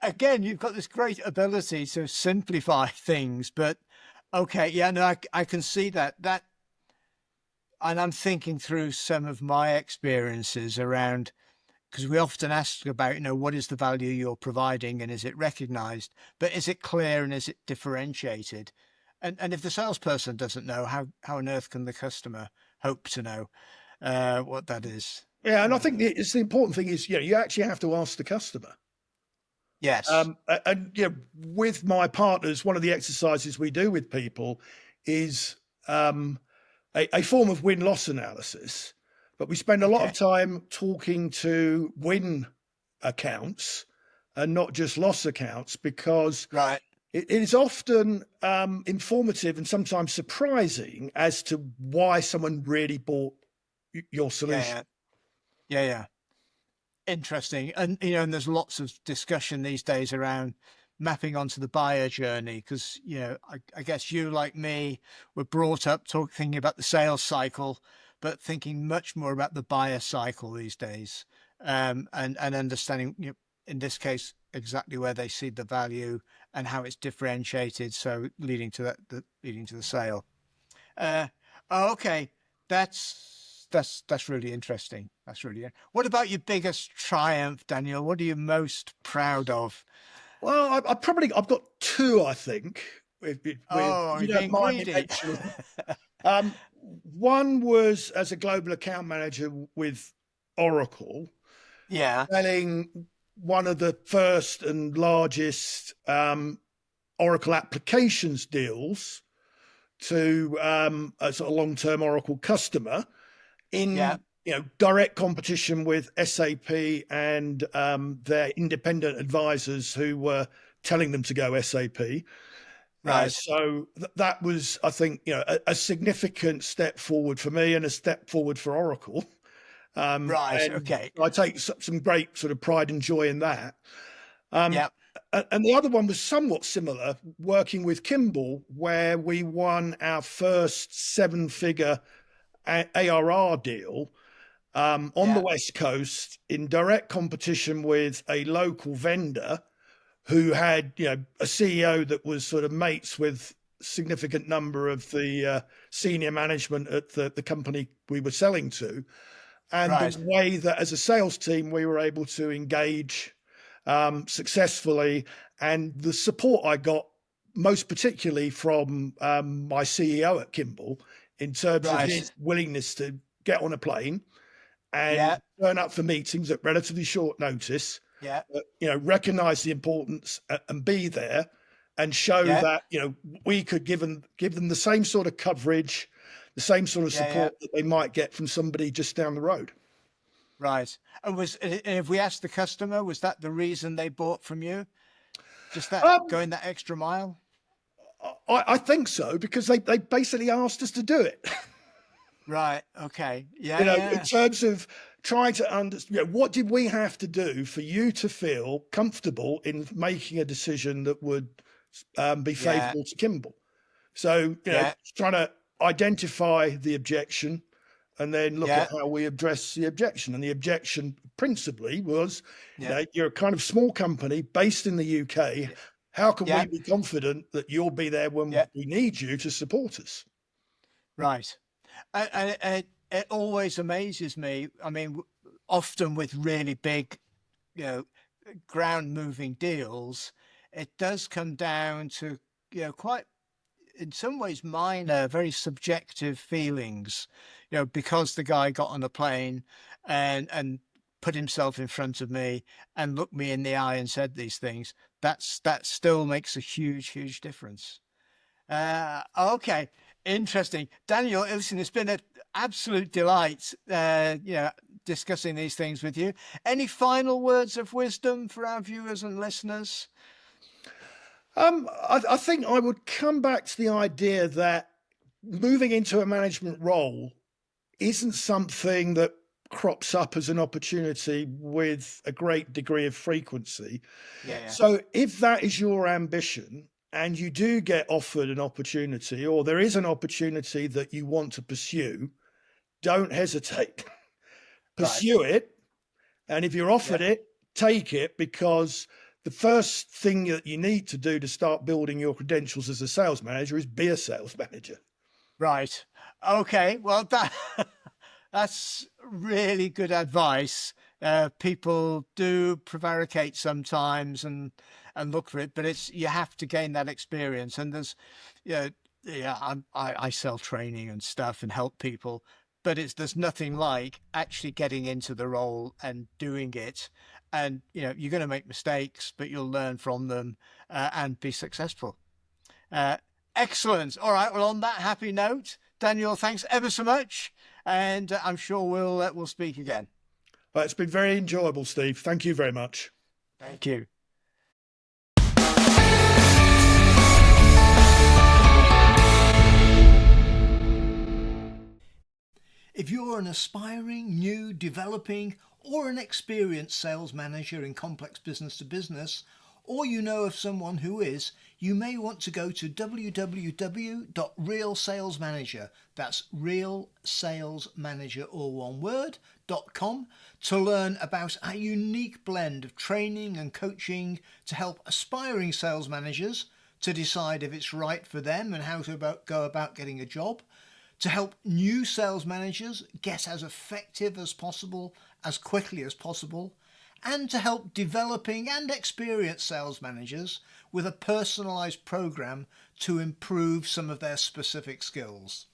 Speaker 1: Again, you've got this great ability to simplify things, but I can see that, and I'm thinking through some of my experiences around, because we often ask about, what is the value you're providing and is it recognized, but is it clear and is it differentiated? And if the salesperson doesn't know, how on earth can the customer hope to know what that is?
Speaker 2: Yeah, and I think it's the important thing is, you actually have to ask the customer.
Speaker 1: Yes.
Speaker 2: And with my partners, one of the exercises we do with people is a form of win-loss analysis. But we spend a lot of time talking to win accounts and not just loss accounts, because it is often informative and sometimes surprising as to why someone really bought your solution.
Speaker 1: Yeah. Interesting. And and there's lots of discussion these days around mapping onto the buyer journey, because I guess you, like me, were brought up thinking about the sales cycle, but thinking much more about the buyer cycle these days, and understanding, in this case, exactly where they see the value and how it's differentiated, so leading to the sale. Okay, that's really interesting. What about your biggest triumph, Daniel? What are you most proud of?
Speaker 2: Well, I've got two, I think. If you
Speaker 1: You're
Speaker 2: don't
Speaker 1: being
Speaker 2: mind me
Speaker 1: greedy.
Speaker 2: mentioning. One was as a global account manager with Oracle,
Speaker 1: Yeah.
Speaker 2: selling one of the first and largest Oracle applications deals to a sort of long-term Oracle customer in direct competition with SAP and their independent advisors who were telling them to go SAP.
Speaker 1: Right.
Speaker 2: So that was, I think, a significant step forward for me and a step forward for Oracle.
Speaker 1: Right.
Speaker 2: And
Speaker 1: Okay.
Speaker 2: I take some great sort of pride and joy in that.
Speaker 1: Yeah.
Speaker 2: And the other one was somewhat similar, working with Kimball, where we won our first seven-figure ARR deal on the West Coast in direct competition with a local vendor who had, a CEO that was sort of mates with a significant number of the senior management at the company we were selling to. And the way that as a sales team, we were able to engage successfully, and the support I got most particularly from my CEO at Kimball in terms of his willingness to get on a plane and
Speaker 1: Yeah.
Speaker 2: turn up for meetings at relatively short notice,
Speaker 1: Yeah.
Speaker 2: recognize the importance and be there and show
Speaker 1: Yeah.
Speaker 2: that, we could give them the same sort of coverage, the same sort of
Speaker 1: Yeah. Yeah.
Speaker 2: support that they might get from somebody just down the road.
Speaker 1: Right. And if we asked the customer, was that the reason they bought from you? Just that
Speaker 2: Um,
Speaker 1: going that extra mile?
Speaker 2: I think so, because they basically asked us to do it.
Speaker 1: Right. Okay. Yeah.
Speaker 2: In
Speaker 1: Yeah.
Speaker 2: terms of trying to understand, what did we have to do for you to feel comfortable in making a decision that would be
Speaker 1: Yeah.
Speaker 2: favourable to Kimball? So,
Speaker 1: Yeah.
Speaker 2: trying to identify the objection and then look
Speaker 1: Yeah.
Speaker 2: at how we address the objection. And the objection principally was,
Speaker 1: Yeah.
Speaker 2: you're a kind of small company based in the UK.
Speaker 1: Yeah.
Speaker 2: How can
Speaker 1: Yeah.
Speaker 2: we be confident that you'll be there when
Speaker 1: Yeah.
Speaker 2: we need you to support us?
Speaker 1: Right. It always amazes me. I mean, often with really big, you know, ground moving deals, it does come down to, quite in some ways minor, very subjective feelings, because the guy got on a plane and put himself in front of me and looked me in the eye and said these things. That still makes a huge difference. Okay, interesting, Daniel. Listen, it's been an absolute delight, discussing these things with you. Any final words of wisdom for our viewers and listeners?
Speaker 2: I think I would come back to the idea that moving into a management role isn't something that crops up as an opportunity with a great degree of frequency.
Speaker 1: Yeah.
Speaker 2: So if that is your ambition and you do get offered an opportunity, or there is an opportunity that you want to pursue, don't hesitate.
Speaker 1: Right.
Speaker 2: Pursue it. And if you're offered
Speaker 1: Yeah.
Speaker 2: it, take it, because the first thing that you need to do to start building your credentials as a sales manager is be a sales manager.
Speaker 1: Right. Okay. Well, that's really good advice. People do prevaricate sometimes and look for it, but you have to gain that experience. And there's, I sell training and stuff and help people, but there's nothing like actually getting into the role and doing it. And you're going to make mistakes, but you'll learn from them, and be successful. Uh, Excellent. All right. Well, on that happy note, Daniel, thanks ever so much, and I'm sure we'll speak again.
Speaker 2: But it's been very enjoyable, Steve. Thank you very much.
Speaker 1: Thank you. If you're an aspiring, new, developing, or an experienced sales manager in complex business to business, or you know of someone who is, you may want to go to www.realsalesmanager, that's realsalesmanager, all one word, .com, to learn about our unique blend of training and coaching to help aspiring sales managers to decide if it's right for them and how to go about getting a job, to help new sales managers get as effective as possible, as quickly as possible, and to help developing and experienced sales managers with a personalised program to improve some of their specific skills.